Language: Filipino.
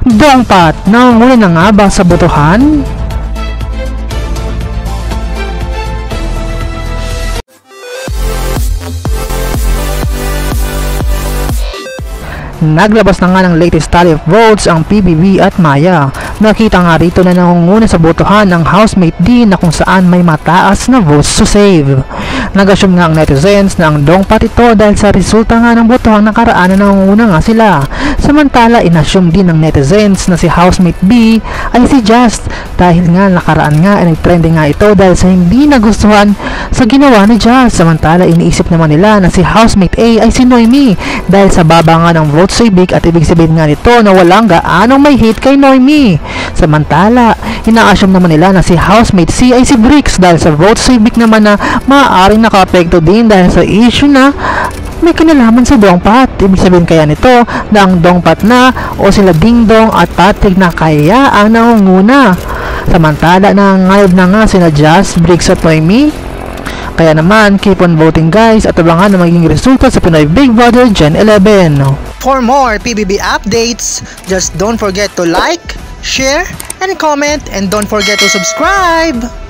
Dongpat, nangunguna na nga ba sa botohan? Naglabas na nga ng latest tally of votes ang PBB at Maya. Nakita nga rito na nangunguna sa botohan ang housemate D na kung saan may mataas na votes to save. Nag-assume nga ang netizens na ang Dongpat ito dahil sa resulta nga ng botohang nakaraan na nangunguna nga sila. Samantala, inassume din ng netizens na si housemate B ay si Just dahil nga nakaraan nga ay nag-trending nga ito dahil sa hindi nagustuhan sa ginawa ni Just. Samantala, iniisip naman nila na si housemate A ay si Noemi dahil sa baba nga ng votes so ibig at ibig sabihin nga nito na walang gaanong may hate kay Noemi. Samantala, ina-assume naman nila na si housemate C ay si Bricks dahil sa votes so ibig naman na maaaring naka-apekto din dahil sa issue na may kinalaman sa Dongpat. Ibig sabihin kaya nito na ang Dongpat na o sila Dingdong at Patrick na kaya ang nangunguna. Samantala, nangangalib na nga sila Just, Bricks at Noemi. Kaya naman, keep on voting guys at abangan na magiging resulta sa Pinoy Big Brother Gen 11. For more PBB updates, just don't forget to like, share, and comment, and don't forget to subscribe!